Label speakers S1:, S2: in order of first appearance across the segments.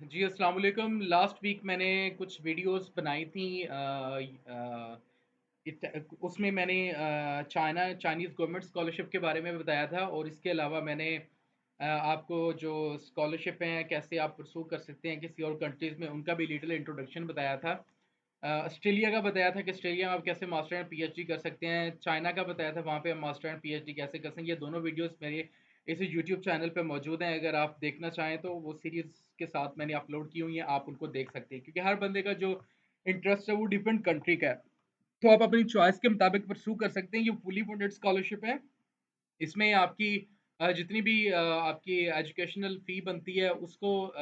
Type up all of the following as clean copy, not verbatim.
S1: जी, अस्सलाम वालेकुम। Last week मैंने कुछ वीडियोज़ बनाई थी उसमें मैंने चाइनीज़ गवर्नमेंट स्कॉलरशिप के बारे में बताया था और इसके अलावा मैंने आपको जो स्कॉलरशिप हैं, कैसे आप परस्यू कर सकते हैं किसी और कंट्रीज़ में, उनका भी लिटिल इंट्रोडक्शन बताया था। ऑस्ट्रेलिया का बताया था कि ऑस्ट्रेलिया में आप कैसे मास्टर एंड पीएचडी कर सकते हैं। चाइना का बताया था वहाँ पे आप मास्टर एंड पीएचडी कैसे कर सकते हैं। ये दोनों वीडियोज़ मेरे इस यूट्यूब चैनल पे मौजूद हैं। अगर आप देखना चाहें तो वो सीरीज़ के साथ मैंने अपलोड की हुई हैं, आप उनको देख सकते हैं। क्योंकि हर बंदे का जो इंटरेस्ट है वो डिफरेंट कंट्री का है। तो आप अपनी चॉइस के मुताबिक परस्यू कर सकते हैं। ये फुली फंडेड स्कॉलरशिप है। इसमें आपकी जितनी भी आपकी एजुकेशनल फ़ी बनती है उसको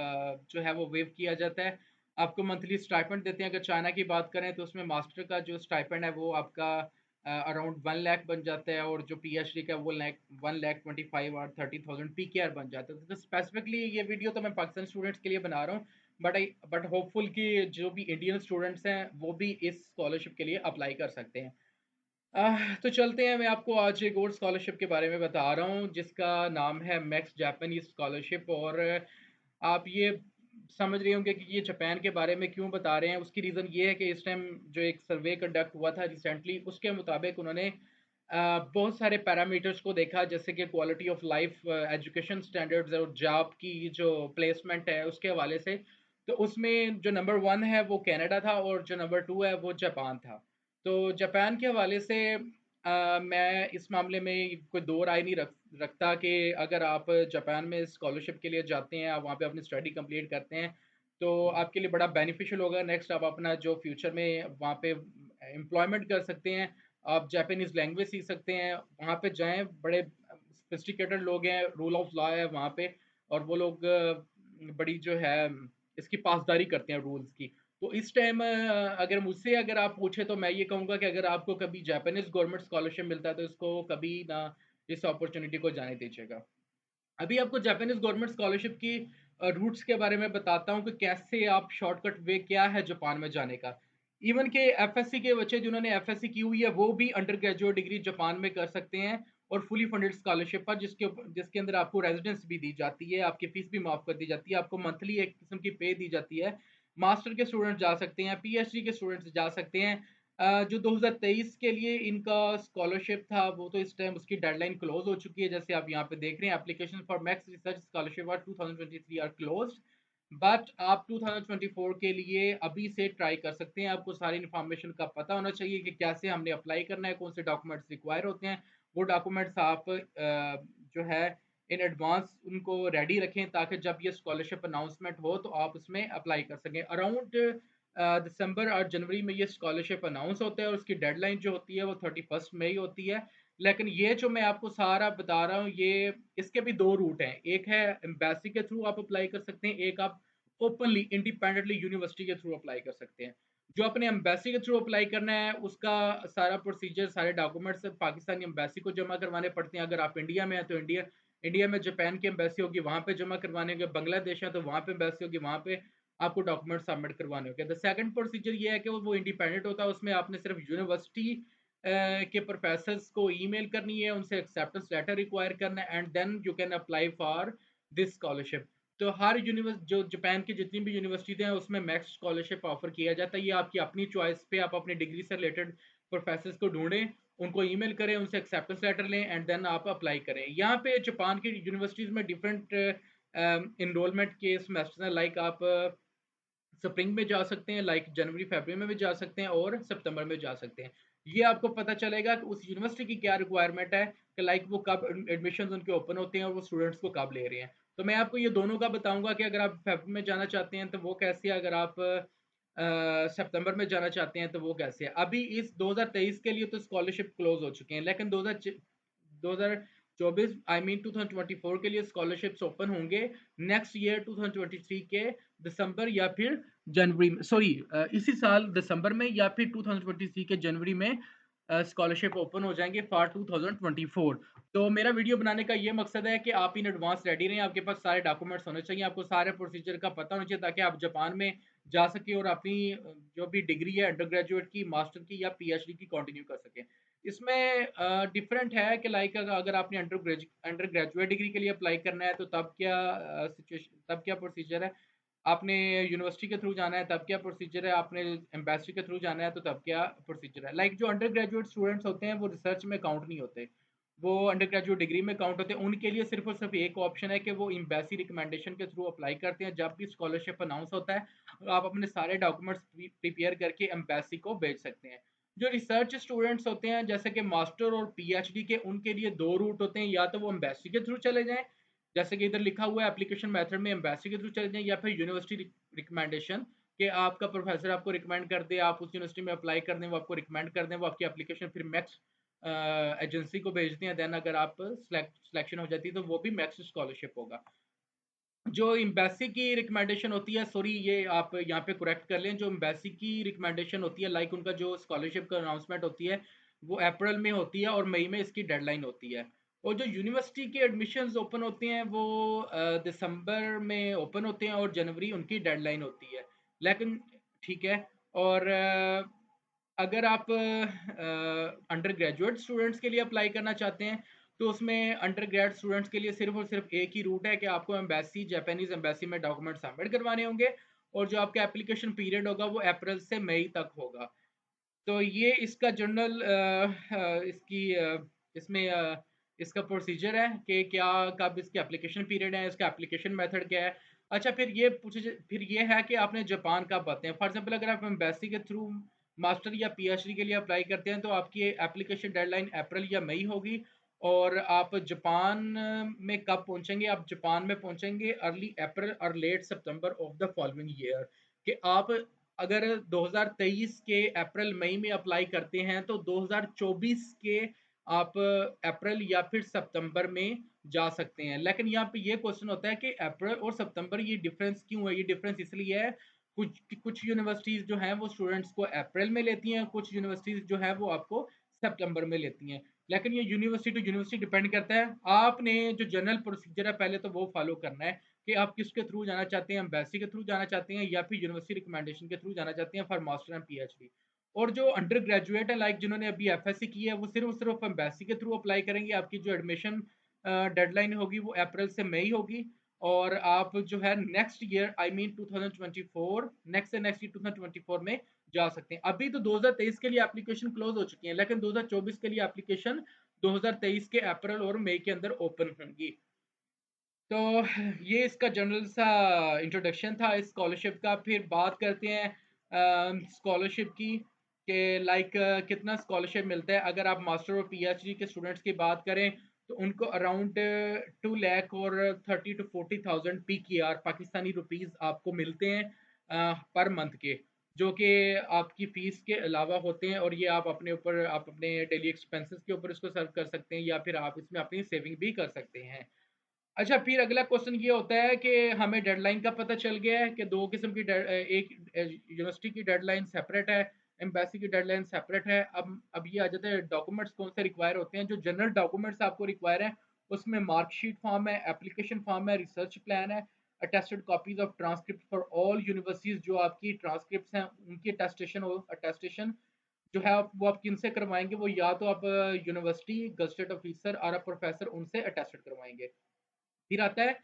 S1: जो है वो वेव किया जाता है। आपको मंथली स्टाइपेंड देते हैं। अगर चाइना की बात करें तो उसमें मास्टर का जो स्टाइपेंड है वो आपका अराउंड 1 लाख बन जाता है और जो पीएचडी का वो लाइक 1 लाख 25 और 30,000 पीकेआर बन जाता है। तो स्पेसिफिकली ये वीडियो तो मैं पाकिस्तानी स्टूडेंट्स के लिए बना रहा हूँ। बट होपफुल कि जो भी इंडियन स्टूडेंट्स हैं वो भी इस स्कॉलरशिप के लिए अप्लाई कर सकते हैं। तो चलते हैं, मैं आपको आज एक और स्कॉलरशिप के बारे में बता रहा हूँ जिसका नाम है मैक्स जापानीज़ स्कॉलरशिप। और आप ये समझ रहे होंगे कि ये जापान के बारे में क्यों बता रहे हैं। उसकी रीज़न ये है कि इस टाइम जो एक सर्वे कंडक्ट हुआ था रिसेंटली, उसके मुताबिक उन्होंने बहुत सारे पैरामीटर्स को देखा, जैसे कि quality of life, education standards और जॉब की जो प्लेसमेंट है उसके हवाले से। तो उसमें जो नंबर 1 है वो कनाडा था और जो नंबर 2 है वो जापान था। तो जापान के हवाले से मैं इस मामले में कोई दो राय नहीं रखता कि अगर आप जापान में स्कॉलरशिप के लिए जाते हैं, आप वहाँ पे अपनी स्टडी कंप्लीट करते हैं, तो आपके लिए बड़ा बेनिफिशियल होगा। नेक्स्ट आप अपना जो फ्यूचर में वहाँ पे एम्प्लॉयमेंट कर सकते हैं, आप जापानीज़ लैंग्वेज सीख सकते हैं, वहाँ पे जाएँ, बड़े सोफिस्टिकेटेड लोग हैं, रूल ऑफ लॉ है वहाँ पे और वो लोग बड़ी जो है इसकी पासदारी करते हैं रूल्स की। तो इस टाइम अगर मुझसे अगर आप पूछें तो मैं ये कहूँगा कि अगर आपको कभी जापानीज़ गवर्नमेंट स्कॉलरशिप मिलता है तो इसको कभी ना इस अपॉर्च्युनिटी को जाने दीजिएगा। अभी आपको जापानीज़ गवर्नमेंट स्कॉलरशिप की रूट्स के बारे में बताता हूँ कि कैसे आप शॉर्टकट वे क्या है जापान में जाने का। इवन के एफएससी के बच्चे जिन्होंने एफएससी की हुई है वो भी अंडर ग्रेजुएट डिग्री जापान में कर सकते हैं और फुली फंडेड स्कॉलरशिप पर जिसके अंदर आपको रेज़िडेंस भी दी जाती है, आपकी फीस भी माफ़ कर दी जाती है, आपको मंथली एक किस्म की पे दी जाती है। मास्टर के स्टूडेंट जा सकते हैं, पीएचडी के स्टूडेंट्स जा सकते हैं। जो 2023 के लिए इनका स्कॉलरशिप था वो तो इस टाइम उसकी डेडलाइन क्लोज़ हो चुकी है, जैसे आप यहाँ पे देख रहे हैं। Application for Max research scholarship for 2023 are closed, but आप 2024 के लिए अभी से ट्राई कर सकते हैं। आपको सारी इन्फॉर्मेशन का पता होना चाहिए कि कैसे हमने अप्लाई करना है, कौन से डॉक्यूमेंट्स रिक्वायर होते हैं। वो डॉक्यूमेंट्स आप जो है इन एडवांस उनको रेडी रखें ताकि जब ये स्कॉलरशिप अनाउंसमेंट हो तो आप उसमें अप्लाई कर सकें। अराउंड दिसंबर और जनवरी में ये स्कॉलरशिप अनाउंस होता है और उसकी डेडलाइन जो होती है वो 31 मई होती है। लेकिन ये जो मैं आपको सारा बता रहा हूँ, ये इसके भी 2 रूट हैं। एक है एम्बेसी के थ्रू आप अप्लाई कर सकते हैं, एक आप ओपनली इंडिपेंडेंटली यूनिवर्सिटी के थ्रू अप्लाई कर सकते हैं। जो अपने एम्बेसी के थ्रू अप्लाई करना है उसका सारा प्रोसीजर, सारे डॉक्यूमेंट्स पाकिस्तानी एम्बेसी को जमा करवाने पड़ते हैं। अगर आप इंडिया में हैं तो इंडिया में जापान की एम्बेसी होगी, वहाँ पे जमा करवाने होंगे। बांग्लादेश है तो वहाँ पे एम्बेसी होगी, वहाँ पे आपको डॉक्यूमेंट सबमिट करवाने होंगे। द सेकंड प्रोसीजर ये है कि वो इंडिपेंडेंट होता है, उसमें आपने सिर्फ यूनिवर्सिटी के प्रोफेसर्स को ईमेल करनी है, उनसे एक्सेप्टेंस लेटर रिक्वायर करना है and then you can apply for this scholarship. तो हर यूनिवर्स जो जापान की जितनी भी यूनिवर्सिटीज़ हैं उसमें मैक्स स्कॉलरशिप ऑफर किया जाता है। ये आपकी अपनी चॉइस पे, आप अपनी डिग्री से रिलेटेड प्रोफेसर्स को ढूँढें, उनको ईमेल करें, उनसे एक्सेप्टेंस लेटर लें एंड देन आप अप्लाई करें। यहाँ पे जापान की यूनिवर्सिटीज़ में डिफरेंट एनरोलमेंट के सेमेस्टर्स हैं। लाइक आप स्प्रिंग में जा सकते हैं, लाइक जनवरी फरवरी में भी जा सकते हैं और सितंबर में जा सकते हैं। ये आपको पता चलेगा कि उस यूनिवर्सिटी की क्या रिक्वायरमेंट है, कि लाइक वो कब एडमिशंस उनके ओपन होते हैं और वो स्टूडेंट्स को कब ले रहे हैं। तो मैं आपको ये दोनों का बताऊंगा कि अगर आप फरवरी में जाना चाहते हैं तो वो कैसे है, अगर आप सितंबर में जाना चाहते हैं तो वो कैसे है। अभी इस 2023 के लिए तो स्कॉलरशिप क्लोज हो चुके हैं, लेकिन 2024 आई मीन 2024 के लिए स्कॉलरशिप्स ओपन होंगे नेक्स्ट ईयर 2023 के दिसंबर या फिर जनवरी में, सॉरी इसी साल दिसंबर में या फिर 2023 के जनवरी में स्कॉलरशिप ओपन हो जाएंगे फॉर 2024। तो मेरा वीडियो बनाने का ये मकसद है कि आप इन एडवांस रेडी रहें, आपके पास सारे डॉक्यूमेंट्स होने चाहिए, आपको सारे प्रोसीजर का पता होना चाहिए ताकि आप जापान में जा सकें और अपनी जो भी डिग्री है अंडर ग्रेजुएट की, मास्टर की या पीएचडी की कंटिन्यू कर सकें। इसमें डिफरेंट है कि लाइक अगर आपने अंडर ग्रेजुएट डिग्री के लिए अप्लाई करना है तो तब क्या सिचुएशन, तब क्या प्रोसीजर है। आपने यूनिवर्सिटी के थ्रू जाना है तब क्या प्रोसीजर है, आपने एम्बेसी के थ्रू जाना है तो तब क्या प्रोसीजर है। लाइक जो अंडर ग्रेजुएट स्टूडेंट्स होते हैं वो रिसर्च में काउंट नहीं होते, वो अंडर ग्रेजुएट डिग्री में काउंट होते हैं। उनके लिए सिर्फ और सिर्फ एक ऑप्शन है कि वो एम्बेसी रिकमेंडेशन के थ्रू अप्लाई करते हैं। जब भी स्कॉलरशिप अनाउंस होता है आप अपने सारे डॉक्यूमेंट्स प्रिपेयर करके एम्बेसी को भेज सकते हैं। जो रिसर्च स्टूडेंट्स होते हैं जैसे कि मास्टर और पीएचडी के, उनके लिए दो रूट होते हैं, या तो वो एम्बेसी के थ्रू चले जाएं जैसे कि इधर लिखा हुआ है एप्लीकेशन मेथड में एम्बेसी के थ्रू चले जाएं, या फिर यूनिवर्सिटी रिकमेंडेशन कि आपका प्रोफेसर आपको रिकमेंड कर दे, आप उस यूनिवर्सिटी में अप्लाई कर दें, वो आपको रिकमेंड कर दें, वो आपकी एप्लीकेशन फिर मैक्स एजेंसी को भेजते हैं। देन अगर आप सिलेक्शन हो जाती है तो वो भी मैक्स स्कॉलरशिप होगा। जो एम्बेसी की रिकमेंडेशन होती है, सॉरी ये आप यहाँ पे करेक्ट कर लें, जो एम्बेसी की रिकमेंडेशन होती है लाइक उनका जो स्कॉलरशिप का अनाउंसमेंट होती है वो अप्रैल में होती है और मई में इसकी डेडलाइन होती है। और जो यूनिवर्सिटी के एडमिशन्स ओपन होते हैं वो दिसंबर में ओपन होते हैं और जनवरी उनकी डेडलाइन होती है। लेकिन ठीक है। और अगर आप अंडर ग्रेजुएट स्टूडेंट्स के लिए अप्लाई करना चाहते हैं तो उसमें अंडर ग्रेड स्टूडेंट्स के लिए सिर्फ और सिर्फ एक ही रूट है कि आपको एम्बेसी, जापानीज एम्बेसी में डॉक्यूमेंट सबमिट करवाने होंगे, और जो आपका एप्लीकेशन पीरियड होगा वो अप्रैल से मई तक होगा। तो ये इसका जनरल इसकी इसमें इसका प्रोसीजर है कि क्या कब इसके एप्लीकेशन पीरियड है, इसका एप्लीकेशन मेथड क्या है। अच्छा, फिर ये है कि आपने जापान कब आते हैं। फॉर एग्जांपल अगर आप एम्बेसी के थ्रू मास्टर या पीएचडी के लिए अप्लाई करते हैं तो आपकी एप्लीकेशन डेडलाइन अप्रैल या मई होगी। और आप जापान में कब पहुंचेंगे, आप जापान में पहुंचेंगे अर्ली अप्रैल और late September of the following year. कि आप अगर 2023 के अप्रैल मई में अप्लाई करते हैं तो 2024 के आप अप्रैल या फिर सितंबर में जा सकते हैं। लेकिन यहाँ पे ये क्वेश्चन होता है कि अप्रैल और सितंबर ये डिफरेंस क्यों है। ये डिफरेंस इसलिए है कुछ यूनिवर्सिटीज जो हैं वो स्टूडेंट्स को अप्रैल में लेती हैं, कुछ यूनिवर्सिटीज जो है वो आपको सितंबर में लेती हैं। लेकिन ये यूनिवर्सिटी टू यूनिवर्सिटी डिपेंड करता है। आपने जो जनरल प्रोसीजर है पहले तो वो फॉलो करना है कि आप किसके थ्रू जाना चाहते हैं, एम्बेसी के थ्रू जाना चाहते हैं या फिर यूनिवर्सिटी रिकमेंडेशन के थ्रू जाना चाहते हैं फॉर मास्टर एंड पीएचडी। और जो अंडर ग्रेजुएट है लाइक जिन्होंने अभी एफएससी की है वो सिर्फ सिर्फ एम्बेसी के थ्रू अप्लाई करेंगे। आपकी जो एडमिशन डेडलाइन होगी वो अप्रैल से मई होगी। और आप जो है next year I mean 2024, next से नेक्स्ट ईयर 2024 में जा सकते हैं। अभी तो 2023 के लिए एप्लीकेशन क्लोज हो चुकी है, लेकिन 2024 के लिए एप्लीकेशन 2023 के अप्रैल और मई के अंदर ओपन होंगी। तो ये इसका जनरल सा इंट्रोडक्शन था इस स्कॉलरशिप का। फिर बात करते हैं स्कॉलरशिप की कि लाइक कितना स्कॉलरशिप मिलता है। अगर आप मास्टर और पीएचडी के स्टूडेंट्स की बात करें तो उनको अराउंड 2 लाख और 30 to 40,000 PKR पाकिस्तानी रुपीस आपको मिलते हैं पर मंथ के, जो कि आपकी फीस के अलावा होते हैं। और ये आप अपने ऊपर, आप अपने डेली एक्सपेंसेस के ऊपर इसको सर्व कर सकते हैं या फिर आप इसमें अपनी सेविंग भी कर सकते हैं। अच्छा, फिर अगला क्वेश्चन ये होता है कि हमें डेडलाइन का पता चल गया है कि दो किस्म की एक यूनिवर्सिटी की डेडलाइन सेपरेट है, एम्बेसी की डेडलाइन सेपरेट है। अब ये आ जाता है डॉक्यूमेंट्स कौन से रिक्वायर होते हैं। जो जनरल डॉक्यूमेंट्स आपको रिक्वायर है उसमें मार्कशीट फॉर्म है, एप्लीकेशन फॉर्म है, रिसर्च प्लान है, attested copies of transcript for all universities. जो आपकी ट्रांसक्रिप्ट हैं उनकी अटेस्टेशन जो है वो आप किन से करवाएंगे, वो या तो आप यूनिवर्सिटी गजटेड ऑफिसर और प्रोफेसर उनसे अटेस्टेड करवाएंगे। फिर आता है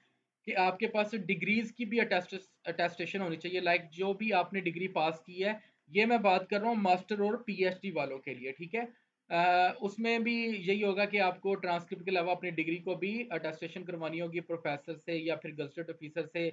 S1: कि आपके पास डिग्रीज की भी अटेस्टेशन होनी चाहिए, लाइक जो भी आपने डिग्री पास की है। ये मैं बात कर रहा हूँ मास्टर और पीएचडी वालों के लिए, ठीक है। उसमें भी यही होगा कि आपको ट्रांसक्रिप्ट के अलावा अपनी डिग्री को भी अटेस्टेशन करवानी होगी प्रोफेसर से या फिर गजटेड ऑफिसर से,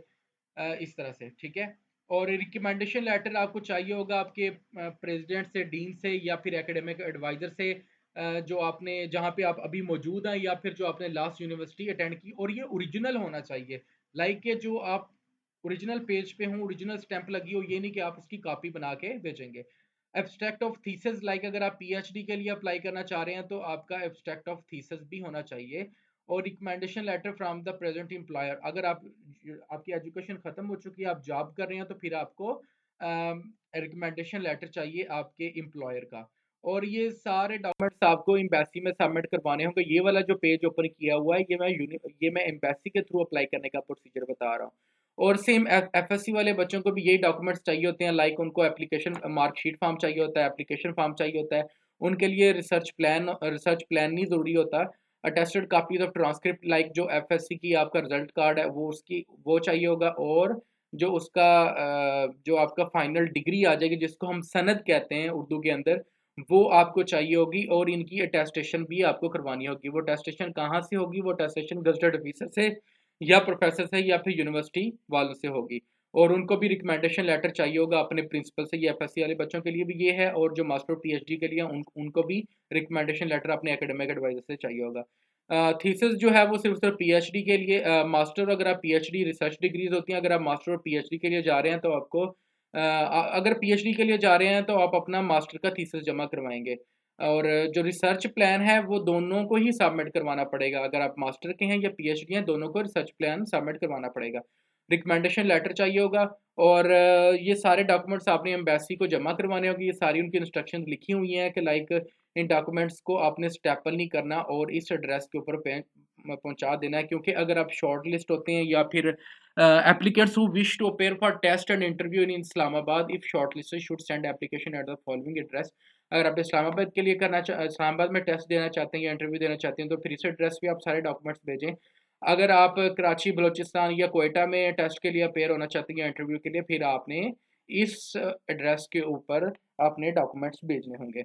S1: इस तरह से, ठीक है। और रिकमेंडेशन लेटर आपको चाहिए होगा आपके प्रेसिडेंट से, डीन से या फिर एकेडमिक एडवाइजर से, जो आपने जहाँ पे आप अभी मौजूद हैं या फिर जो आपने लास्ट यूनिवर्सिटी अटेंड की। और ये ओरिजिनल होना चाहिए, लाइक के जो आप ओरिजिनल पेज पे हो, ओरिजिनल स्टैंप लगी हो, ये नहीं कि आप उसकी कॉपी बना के भेजेंगे। एब्स्ट्रैक्ट ऑफ थीसिस, लाइक अगर आप पीएचडी के लिए अप्लाई करना चाह रहे हैं तो आपका एब्स्ट्रैक्ट ऑफ थीसिस भी होना चाहिए। और recommendation letter from the present employer, अगर आप आपकी एजुकेशन खत्म हो चुकी है, आप जॉब कर रहे हैं तो फिर आपको रिकमेंडेशन लेटर चाहिए आपके एम्प्लॉयर का। और ये सारे डॉक्यूमेंट्स आपको एम्बेसी में सबमिट करवाने होंगे। ये वाला जो पेज ओपन किया हुआ है ये मैं एम्बेसी के थ्रू अप्लाई करने का प्रोसीजर बता रहा हूँ। और सेम एफएससी वाले बच्चों को भी यही डॉक्यूमेंट्स चाहिए होते हैं, लाइक उनको एप्लीकेशन मार्कशीट फॉर्म चाहिए होता है, एप्लीकेशन फॉर्म चाहिए होता है। उनके लिए रिसर्च प्लान नहीं ज़रूरी होता। Attested copies of transcript, like जो एफएससी की आपका रिजल्ट कार्ड है वो उसकी वो चाहिए होगा। और जो उसका जो आपका फाइनल डिग्री आ जाएगी जिसको हम सनद कहते हैं उर्दू के अंदर, वो आपको चाहिए होगी और इनकी अटेस्टेशन भी आपको करवानी होगी। वो अटेस्टेशन कहाँ से होगी? वो अटेस्टेशन गज़टेड ऑफिसर से या प्रोफेसर से या फिर यूनिवर्सिटी वालों से होगी। और उनको भी रिकमेंडेशन लेटर चाहिए होगा अपने प्रिंसिपल से। ये एफएससी वाले बच्चों के लिए भी ये है, और जो मास्टर पीएचडी के लिए उनको भी रिकमेंडेशन लेटर अपने एकेडमिक एडवाइजर से चाहिए होगा। थीसिस जो है वो सिर्फ सिर्फ पीएचडी के लिए, मास्टर अगर आप पीएचडी रिसर्च डिग्रीज होती हैं, अगर आप मास्टर और पीएचडी के लिए जा रहे हैं तो आपको अगर पीएचडी के लिए जा रहे हैं तो आप अपना मास्टर का थीसिस जमा करवाएंगे। और जो रिसर्च प्लान है वो दोनों को ही सबमिट करवाना पड़ेगा। अगर आप मास्टर के हैं या पीएचडी हैं, दोनों को रिसर्च प्लान सबमिट करवाना पड़ेगा। रिकमेंडेशन लेटर चाहिए होगा, और ये सारे डॉक्यूमेंट्स आपने एम्बेसी को जमा करवाने होंगे। ये सारी उनकी इंस्ट्रक्शंस लिखी हुई हैं कि लाइक इन डॉक्यूमेंट्स को आपने स्टेपल नहीं करना और इस एड्रेस के ऊपर पहुंचा देना है, क्योंकि अगर आप शॉर्ट लिस्ट होते हैं या फिर applicants who wish to appear for test and interview in Islamabad, if shortlisted should send application at the following address। अगर आप इस्लामाबाद के लिए इस्लामाबाद में टेस्ट देना चाहते हैं या इंटरव्यू देना चाहते हैं तो फिर इस एड्रेस पे आप सारे डॉक्यूमेंट्स भेजें। अगर आप कराची, बलूचिस्तान या कोयटा में टेस्ट के लिए अपेयर होना चाहते हैं या इंटरव्यू के लिए, फिर आपने इस एड्रेस के ऊपर अपने डॉक्यूमेंट्स भेजने होंगे।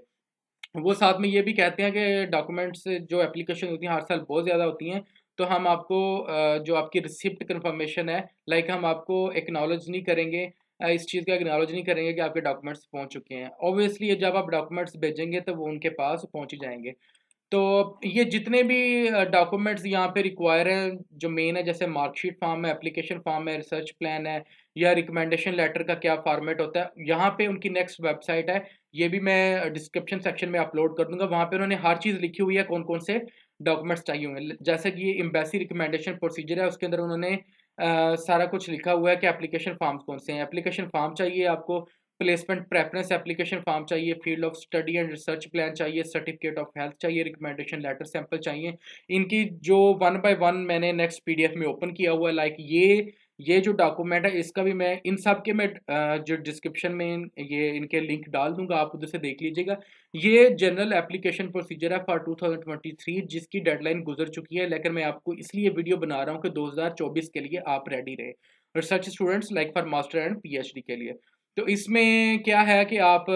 S1: वो साथ में ये भी कहते हैं कि डॉक्यूमेंट्स जो एप्लीकेशन होती हैं हर साल बहुत ज़्यादा होती हैं, तो हम आपको जो आपकी रिसिप्ट कंफर्मेशन है, लाइक हम आपको एक्नॉलेज नहीं करेंगे, इस चीज़ का एक्नॉलेज नहीं करेंगे कि आपके डॉक्यूमेंट्स पहुंच चुके हैं। ऑब्वियसली जब आप डॉक्यूमेंट्स भेजेंगे तो वो उनके पास पहुंच ही जाएंगे। तो ये जितने भी डॉक्यूमेंट्स यहाँ पे रिक्वायर हैं जो मेन है, जैसे मार्कशीट फॉर्म है, एप्लीकेशन फॉर्म है, रिसर्च प्लान है, या रिकमेंडेशन लेटर का क्या फॉर्मेट होता है, यहाँ पे उनकी नेक्स्ट वेबसाइट है, ये भी मैं डिस्क्रिप्शन सेक्शन में अपलोड कर दूंगा। वहाँ पे उन्होंने हर चीज़ लिखी हुई है कौन कौन से डॉक्यूमेंट्स चाहिए होंगे। जैसे कि ये एम्बेसी रिकमेंडेशन प्रोसीजर है, उसके अंदर उन्होंने सारा कुछ लिखा हुआ है कि एप्लीकेशन फॉर्म्स कौन से हैं। एप्लीकेशन फॉर्म चाहिए आपको, प्लेसमेंट प्रेफरेंस एप्लीकेशन फॉर्म चाहिए, field of study and research plan चाहिए, सर्टिफिकेट ऑफ हेल्थ चाहिए, रिकमेंडेशन लेटर सैंपल चाहिए। इनकी जो वन बाय वन मैंने नेक्स्ट पीडीएफ में ओपन किया हुआ है, लाइक ये जो डॉक्यूमेंट है इसका भी मैं इन सब के मैं जो डिस्क्रिप्शन में ये इनके लिंक डाल दूंगा, आप उधर से देख लीजिएगा। ये जनरल एप्लीकेशन प्रोसीजर है फॉर 2023 जिसकी डेडलाइन गुजर चुकी है, लेकिन मैं आपको इसलिए वीडियो बना रहा हूँ कि 2024 के लिए आप रेडी रहे, research students like for master and PhD के लिए। तो इसमें क्या है कि आप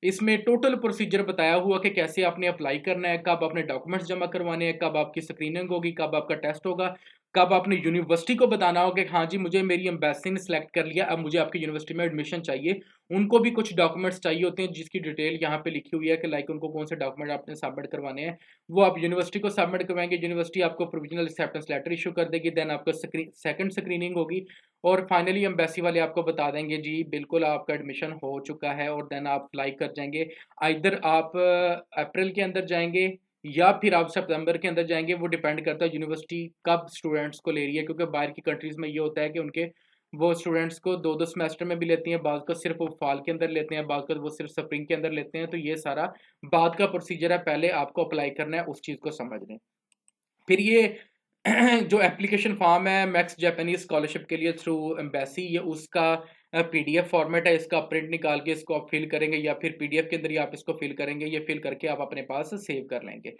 S1: इसमें टोटल प्रोसीजर बताया हुआ कि कैसे आपने अप्लाई करना है, कब आपने डॉक्यूमेंट्स जमा करवाने हैं, कब आपकी स्क्रीनिंग होगी, कब आपका टेस्ट होगा, कब आपने यूनिवर्सिटी को बताना होगा कि हाँ जी मुझे मेरी एम्बेसी ने सेलेक्ट कर लिया, अब मुझे आपकी यूनिवर्सिटी में एडमिशन चाहिए। उनको भी कुछ डॉक्यूमेंट्स चाहिए होते हैं जिसकी डिटेल यहाँ पे लिखी हुई है कि लाइक उनको कौन से डॉक्यूमेंट आपने सबमिट करवाने हैं। वो आप यूनिवर्सिटी को सबमिट करवाएंगे, यूनिवर्सिटी आपको प्रोविजनल एक्सेप्टेंस लेटर इशू कर देगी, देन आपको सेकंड स्क्रीनिंग होगी, और फाइनली एम्बेसी वाले आपको बता देंगे जी बिल्कुल आपका एडमिशन हो चुका है, और देन आप अप्लाई कर जाएंगे। आइदर आप अप्रैल के अंदर जाएंगे या फिर आप सितंबर के अंदर जाएंगे, वो डिपेंड करता है यूनिवर्सिटी कब स्टूडेंट्स को ले रही है, क्योंकि बाहर की कंट्रीज़ में ये होता है कि उनके वो स्टूडेंट्स को दो दो सेमेस्टर में भी लेती हैं, बाद को सिर्फ वो फॉल के अंदर लेते हैं, बाद को वो सिर्फ स्प्रिंग के अंदर लेते हैं। तो ये सारा बाद का प्रोसीजर है, पहले आपको अप्लाई करना है, उस चीज़ को समझ लें। फिर ये जो एप्लीकेशन फॉर्म है मैक्स जापानीज स्कॉलरशिप के लिए थ्रू एम्बेसी, ये उसका पीडीएफ फॉर्मेट है, इसका प्रिंट निकाल के इसको आप फिल करेंगे या फिर पीडीएफ के अंदर ही आप इसको फिल करेंगे, ये फिल करके आप अपने पास सेव कर लेंगे।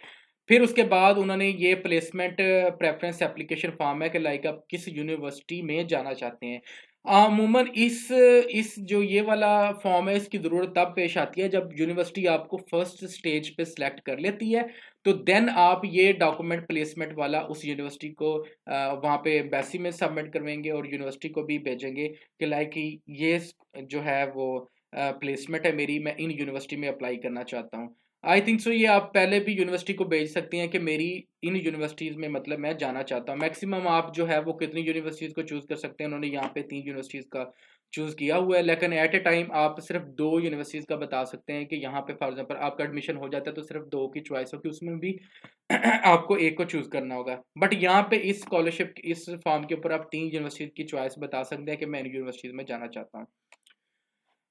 S1: फिर उसके बाद उन्होंने ये प्लेसमेंट प्रेफरेंस एप्लीकेशन फॉर्म है कि लाइक आप किस यूनिवर्सिटी में जाना चाहते हैं। अमूमन इस जो ये वाला फॉर्म है इसकी ज़रूरत तब पेश आती है जब यूनिवर्सिटी आपको फर्स्ट स्टेज पे सिलेक्ट कर लेती है, तो देन आप ये डॉक्यूमेंट प्लेसमेंट वाला उस यूनिवर्सिटी को वहाँ पे एम्बेसी में सबमिट करवाएंगे और यूनिवर्सिटी को भी भेजेंगे कि लाइक ये जो है वो प्लेसमेंट है मेरी, मैं इन यूनिवर्सिटी में अप्लाई करना चाहता हूँ। आई थिंक सो ये आप पहले भी यूनिवर्सिटी को भेज सकती हैं कि मेरी इन यूनिवर्सिटीज़ में मतलब मैं जाना चाहता हूँ। मैक्सिमम आप जो है वो कितनी यूनिवर्सिटीज़ को चूज़ कर सकते हैं, उन्होंने यहाँ पे 3 यूनिवर्सिटीज़ का चूज़ किया हुआ है, लेकिन एट ए टाइम आप सिर्फ 2 यूनिवर्सिटीज़ का बता सकते हैं कि यहाँ पे फॉर एग्जांपल आपका एडमिशन हो जाता है तो सिर्फ 2 की चॉइस होगी, उसमें भी आपको एक को चूज़ करना होगा। बट यहाँ पे इस स्कॉलरशिप इस फॉर्म के ऊपर आप 3 यूनिवर्सिटीज़ की चॉइस बता सकते हैं कि मैं इन यूनिवर्सिटीज़ में जाना चाहता हूँ।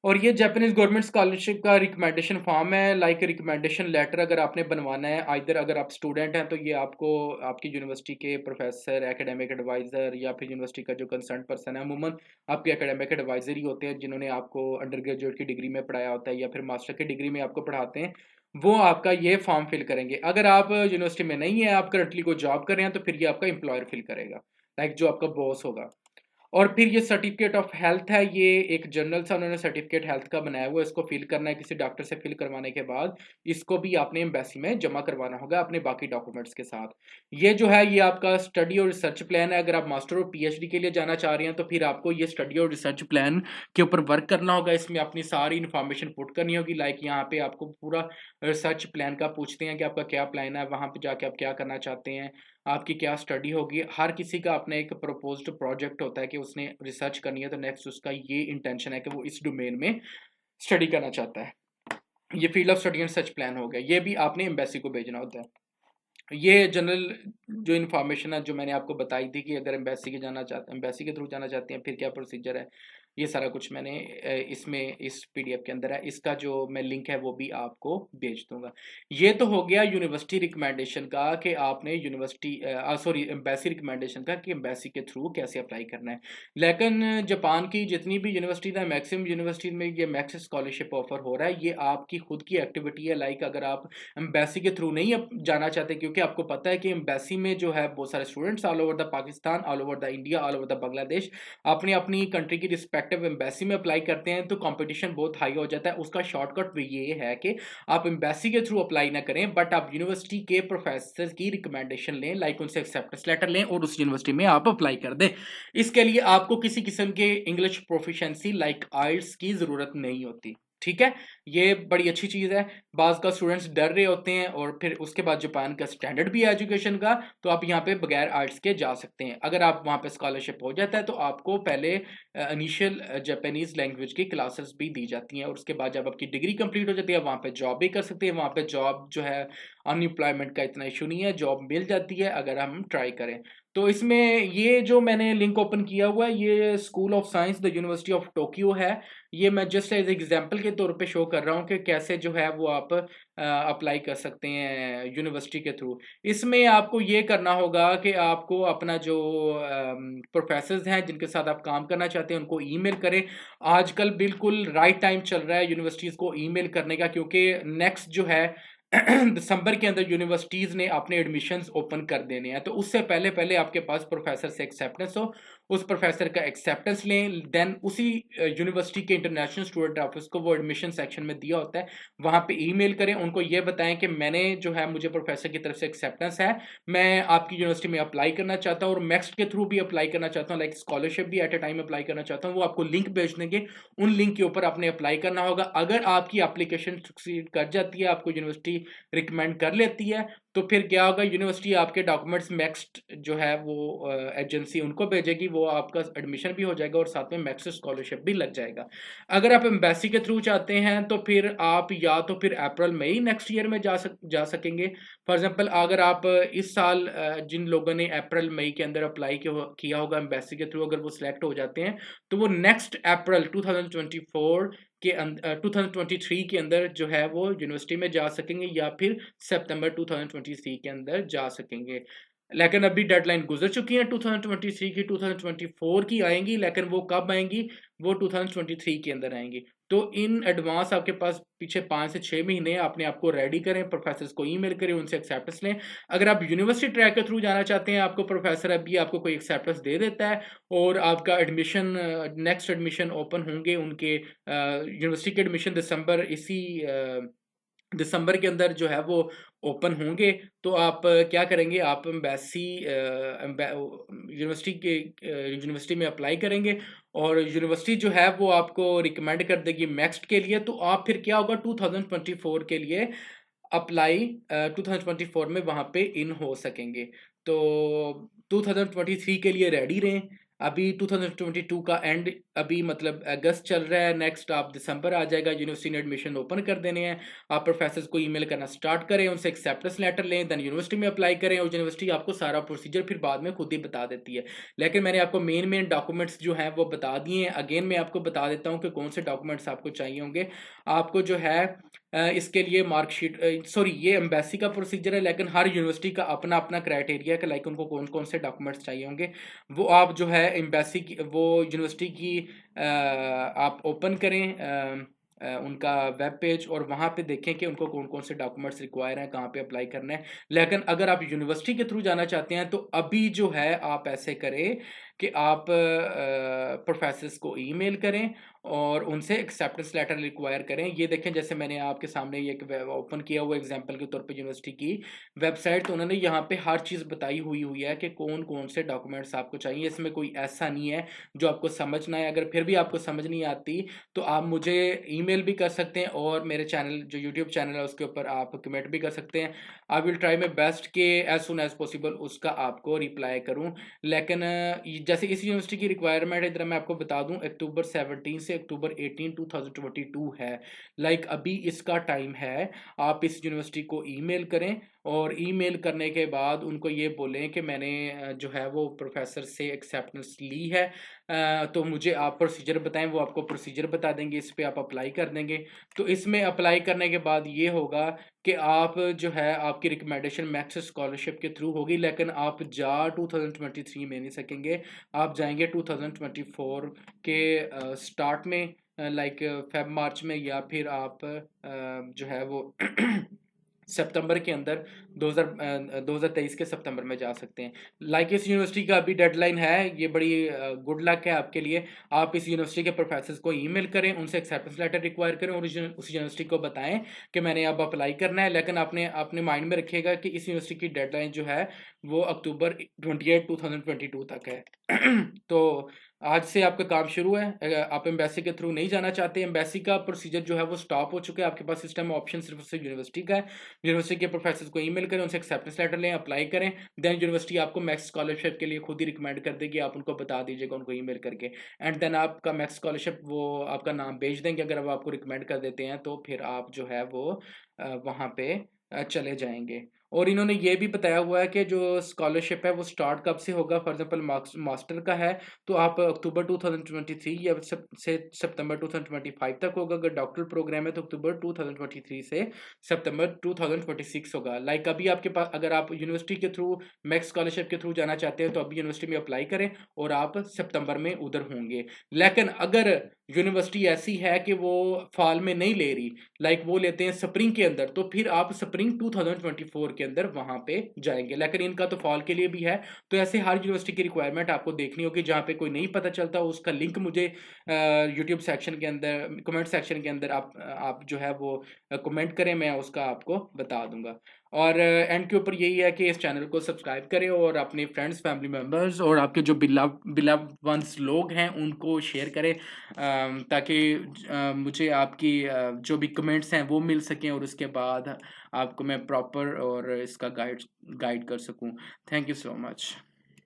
S1: और ये जापानीज़ गवर्नमेंट स्कॉलरशिप का रिकमेंडेशन फॉर्म है, लाइक रिकमेंडेशन लेटर अगर आपने बनवाना है, आइदर अगर आप स्टूडेंट हैं तो ये आपको आपकी यूनिवर्सिटी के प्रोफेसर, एकेडमिक एडवाइज़र या फिर यूनिवर्सिटी का जो कंसर्न पर्सन है, अमूमन आपके एकेडमिक एडवाइज़र ही होते हैं जिन्होंने आपको अंडर ग्रेजुएट की डिग्री में पढ़ाया होता है या फिर मास्टर की डिग्री में आपको पढ़ाते हैं, वो आपका ये फॉर्म फिल करेंगे। अगर आप यूनिवर्सिटी में नहीं है, आप करंटली कोई जॉब कर रहे हैं, तो फिर ये आपका एम्प्लॉयर फिल करेगा, लाइक जो आपका बॉस होगा। और फिर ये सर्टिफिकेट ऑफ हेल्थ है, ये एक जनरल सा उन्होंने सर्टिफिकेट हेल्थ का बनाया हुआ है, इसको फिल करना है किसी डॉक्टर से, फिल करवाने के बाद इसको भी आपने एम्बेसी में जमा करवाना होगा अपने बाकी डॉक्यूमेंट्स के साथ। ये जो है ये आपका स्टडी और रिसर्च प्लान है। अगर आप मास्टर और पीएचडी के लिए जाना चाह रहे हैं तो फिर आपको ये स्टडी और रिसर्च प्लान के ऊपर वर्क करना होगा, इसमें अपनी सारी इन्फॉर्मेशन पुट करनी होगी। लाइक यहाँ पे आपको पूरा रिसर्च प्लान का पूछते हैं कि आपका क्या प्लान है, वहाँ पे जाके आप क्या करना चाहते हैं, आपकी क्या स्टडी होगी। हर किसी का अपना एक प्रपोज्ड प्रोजेक्ट होता है कि उसने रिसर्च करनी है, तो नेक्स्ट उसका ये इंटेंशन है कि वो इस डोमेन में स्टडी करना चाहता है। ये field of study and research plan हो गया, ये भी आपने एम्बेसी को भेजना होता है। ये जनरल जो इन्फॉर्मेशन है जो मैंने आपको बताई थी कि अगर एम्बेसी के थ्रू जाना चाहते हैं फिर क्या प्रोसीजर है, ये सारा कुछ मैंने इसमें इस पीडीएफ के अंदर है। इसका जो मैं लिंक है वो भी आपको भेज दूंगा। ये तो हो गया यूनिवर्सिटी रिकमेंडेशन का कि आपने एम्बेसी रिकमेंडेशन का कि एम्बेसी के थ्रू कैसे अप्लाई करना है। लेकिन जापान की जितनी भी यूनिवर्सिटीज है, मैक्सिमम यूनिवर्सिटीज में ये मैक्स स्कॉलरशिप ऑफर हो रहा है। ये आपकी खुद की एक्टिविटी है। लाइक अगर आप एम्बेसी के थ्रू नहीं जाना चाहते, क्योंकि आपको पता है कि एम्बेसी में जो है बहुत सारे students all over the Pakistan, all over the India, all over the Bangladesh अपनी अपनी कंट्री की रिस्पेक्टिव एम्बेसी में अप्लाई करते हैं, तो कंपटीशन बहुत हाई हो जाता है। उसका शॉर्टकट भी ये है कि आप एम्बेसी के थ्रू अप्लाई ना करें, बट आप यूनिवर्सिटी के प्रोफेसर की रिकमेंडेशन लें, लाइक उनसे एक्सेप्टेंस लेटर लें और उस यूनिवर्सिटी में आप अप्लाई कर दें। इसके लिए आपको किसी किस्म के इंग्लिश प्रोफिशिएंसी लाइक आइल्स की जरूरत नहीं होती। ठीक है, ये बड़ी अच्छी चीज़ है। बाज़ का स्टूडेंट्स डर रहे होते हैं, और फिर उसके बाद जापान का स्टैंडर्ड भी है एजुकेशन का, तो आप यहाँ पे बगैर आर्ट्स के जा सकते हैं। अगर आप वहाँ पे स्कॉलरशिप हो जाता है तो आपको पहले इनिशियल जापानीज़ लैंग्वेज की क्लासेस भी दी जाती हैं, और उसके बाद जब आपकी डिग्री कंप्लीट हो जाती है वहाँ पे जॉब भी कर सकते हैं। वहाँ पे जॉब जो है अनएम्प्लॉयमेंट का इतना इशू नहीं है, जॉब मिल जाती है अगर हम ट्राई करें। तो इसमें ये जो मैंने लिंक ओपन किया हुआ है ये school of science the university of Tokyo है। ये मैं जस्ट एज एग्जांपल के तौर पे शो कर रहा हूँ कि कैसे जो है वो आप अप्लाई कर सकते हैं यूनिवर्सिटी के थ्रू। इसमें आपको ये करना होगा कि आपको अपना जो प्रोफेसर्स हैं जिनके साथ आप काम करना चाहते हैं उनको ईमेल करें। आजकल बिल्कुल राइट टाइम चल रहा है यूनिवर्सिटीज़ को ईमेल करने का, क्योंकि नेक्स्ट जो है दिसंबर के अंदर यूनिवर्सिटीज़ ने अपने एडमिशन्स ओपन कर देने हैं। तो उससे पहले पहले आपके पास प्रोफेसर से एक्सेप्टेंस हो, उस प्रोफेसर का एक्सेप्टेंस लें, देन उसी यूनिवर्सिटी के इंटरनेशनल स्टूडेंट ऑफिस को वो एडमिशन सेक्शन में दिया होता है, वहाँ पे ईमेल करें, उनको ये बताएं कि मैंने जो है मुझे प्रोफेसर की तरफ से एक्सेप्टेंस है, मैं आपकी यूनिवर्सिटी में अप्लाई करना चाहता हूँ और मैक्स के थ्रू भी अप्लाई करना चाहता हूँ, लाइक स्कॉलरशिप भी एट ए टाइम अप्लाई करना चाहता हूँ। वो आपको लिंक भेज देंगे, उन लिंक के ऊपर आपने अप्लाई करना होगा। अगर आपकी एप्लीकेशन सक्सीड कर जाती है, आपको यूनिवर्सिटी रिकमेंड कर लेती है, तो फिर क्या होगा, यूनिवर्सिटी आपके डॉक्यूमेंट्स नेक्स्ट जो है वो एजेंसी उनको भेजेगी, वो आपका एडमिशन भी हो जाएगा और साथ में मैक्स स्कॉलरशिप भी लग जाएगा। अगर आप एम्बेसी के थ्रू चाहते हैं तो फिर आप या तो फिर अप्रैल मई नेक्स्ट ईयर में जा सकेंगे। फॉर एग्जांपल अगर आप इस साल जिन लोगों ने अप्रैल मई के अंदर अप्लाई किया होगा एम्बेसी के थ्रू, अगर वो सिलेक्ट हो जाते हैं तो वो नेक्स्ट अप्रैल 2024 के 2023 के अंदर जो है वो यूनिवर्सिटी में जा सकेंगे, या फिर सितंबर 2023 के अंदर जा सकेंगे। लेकिन अभी डेडलाइन गुजर चुकी है 2023 की, 2024 की आएंगी, लेकिन वो कब आएंगी, वो 2023 के अंदर आएंगी। तो इन एडवांस आपके पास पीछे 5 से 6 महीने अपने आप को रेडी करें, प्रोफेसर्स को ईमेल करें, उनसे एक्सेप्टेंस लें। अगर आप यूनिवर्सिटी ट्रैक के थ्रू जाना चाहते हैं, आपको प्रोफेसर अभी आपको कोई एक्सेप्टेंस दे देता है और आपका एडमिशन नेक्स्ट एडमिशन ओपन होंगे उनके यूनिवर्सिटी के एडमिशन दिसंबर के अंदर जो है वो ओपन होंगे, तो आप क्या करेंगे, आप एम्बेसी यूनिवर्सिटी में अप्लाई करेंगे और यूनिवर्सिटी जो है वो आपको रिकमेंड कर देगी नेक्स्ट के लिए। तो आप फिर क्या होगा 2024 के लिए अप्लाई 2024 में वहाँ पे इन हो सकेंगे। तो 2023 के लिए रेडी रहें। अभी 2022 का एंड अभी मतलब अगस्त चल रहा है, नेक्स्ट आप दिसंबर आ जाएगा, यूनिवर्सिटी ने एडमिशन ओपन कर देने हैं। आप प्रोफेसर्स को ईमेल करना स्टार्ट करें, उनसे एक्सेप्टेंस लेटर लें, देन यूनिवर्सिटी में अप्लाई करें, और यूनिवर्सिटी आपको सारा प्रोसीजर फिर बाद में खुद ही बता देती है। लेकिन मैंने आपको मेन डॉक्यूमेंट्स जो हैं वो बता दिए हैं। अगेन मैं आपको बता देता हूँ कि कौन से डॉक्यूमेंट्स आपको चाहिए होंगे। आपको जो है इसके लिए मार्कशीट ये एम्बेसी का प्रोसीजर है, लेकिन हर यूनिवर्सिटी का अपना अपना क्राइटेरिया है, लाइक उनको कौन कौन से डॉक्यूमेंट्स चाहिए होंगे। वो आप जो है एम्बेसी की वो यूनिवर्सिटी की आप ओपन करें उनका वेब पेज, और वहाँ पे देखें कि उनको कौन कौन से डॉक्यूमेंट्स रिक्वायर हैं, कहाँ पे अप्लाई करना है। लेकिन अगर आप यूनिवर्सिटी के थ्रू जाना चाहते हैं तो अभी जो है आप ऐसे करें कि आप प्रोफेसर्स को ईमेल करें और उनसे एक्सेप्टेंस लेटर रिक्वायर करें। ये देखें, जैसे मैंने आपके सामने ये एक ओपन किया हुआ एग्जांपल के तौर पे यूनिवर्सिटी की वेबसाइट, तो उन्होंने यहाँ पे हर चीज़ बताई हुई है कि कौन कौन से डॉक्यूमेंट्स आपको चाहिए। इसमें कोई ऐसा नहीं है जो आपको समझ ना आए। अगर फिर भी आपको समझ नहीं आती तो आप मुझे ईमेल भी कर सकते हैं और मेरे चैनल, जो यूट्यूब चैनल है, उसके ऊपर आप कमेंट भी कर सकते हैं। I will try my best कि एज सुन एज पॉसिबल उसका आपको रिप्लाई करूं। लेकिन जैसे इस यूनिवर्सिटी की रिक्वायरमेंट इधर मैं आपको बता दूं, अक्टूबर 17 से अक्टूबर 18 2022 है। लाइक अभी इसका टाइम है। आप इस यूनिवर्सिटी को ईमेल करें और ईमेल करने के बाद उनको ये बोलें कि मैंने जो है वो प्रोफेसर से एक्सेप्टेंस ली है। तो मुझे आप प्रोसीजर बताएं, वो आपको प्रोसीजर बता देंगे, इस पे आप अप्लाई कर देंगे। तो इसमें अप्लाई करने के बाद ये होगा कि आप जो है आपकी रिकमेंडेशन मैक्स स्कॉलरशिप के थ्रू होगी, लेकिन आप जा 2023 में नहीं सकेंगे। आप जाएंगे 2024 के स्टार्ट में, लाइक फेब मार्च में, या फिर आप जो है वो सितंबर के अंदर 2023 के सितंबर में जा सकते हैं। लाइक इस यूनिवर्सिटी का अभी डेडलाइन है, ये बड़ी गुड लक है आपके लिए। आप इस यूनिवर्सिटी के प्रोफेसर्स को ईमेल करें, उनसे एक्सेप्टेंस लेटर रिक्वायर करें और उस यूनिवर्सिटी को बताएं कि मैंने अब अप्लाई करना है। लेकिन आपने अपने माइंड में रखिएगा कि इस यूनिवर्सिटी की डेडलाइन जो है वो अक्टूबर 28 2022 तक है। तो आज से आपका काम शुरू है। अगर आप एम्बेसी के थ्रू नहीं जाना चाहते, एम्बेसी का प्रोसीजर जो है वो स्टॉप हो चुका है, आपके पास सिस्टम ऑप्शन सिर्फ यूनिवर्सिटी का है। यूनिवर्सिटी के प्रोफेसर को ईमेल करें, उनसे एक्सेप्टेंस लेटर लें, अप्लाई करें। देन यूनिवर्सिटी आपको मैक्स स्कॉलरशिप के लिए खुद ही रिकमेंड कर देगी, आप उनको बता दीजिएगा उनको ईमेल करके। एंड देन आपका मैक्स स्कॉलरशिप वो आपका नाम भेज देंगे। अगर वो आपको रिकमेंड कर देते हैं तो फिर आप जो है वो वहाँ पे चले जाएंगे। और इन्होंने ये भी बताया हुआ है कि जो स्कॉलरशिप है वो स्टार्ट कब से होगा। फॉर एग्जांपल मास्टर का है तो आप अक्टूबर 2023 या से सितंबर 2025 तक होगा। अगर डॉक्टरल प्रोग्राम है तो अक्टूबर 2023 से सितंबर 2026 होगा। लाइक अभी आपके पास, अगर आप यूनिवर्सिटी के थ्रू मैक्स स्कॉलरशिप के थ्रू जाना चाहते हैं तो अभी यूनिवर्सिटी में अप्लाई करें और आप सितंबर में उधर होंगे। लेकिन अगर यूनिवर्सिटी ऐसी है कि वो फाल में नहीं ले रही, लाइक वो लेते हैं स्प्रिंग के अंदर, तो फिर आप स्प्रिंग 2024 के अंदर वहां पे जाएंगे। लेकिन इनका तो फॉल के लिए भी है। तो ऐसे हर यूनिवर्सिटी की रिक्वायरमेंट आपको देखनी होगी। जहां पे कोई नहीं पता चलता उसका लिंक मुझे यूट्यूब सेक्शन के अंदर, कमेंट सेक्शन के अंदर आप जो है वो कमेंट करें, मैं उसका आपको बता दूंगा। और एंड के ऊपर यही है कि इस चैनल को सब्सक्राइब करें और अपने फ्रेंड्स, फैमिली मेम्बर्स और आपके जो बिलव वंस लोग हैं उनको शेयर करें, ताकि मुझे आपकी जो भी कमेंट्स हैं वो मिल सकें और उसके बाद आपको मैं प्रॉपर और इसका गाइड कर सकूं। Thank you so much.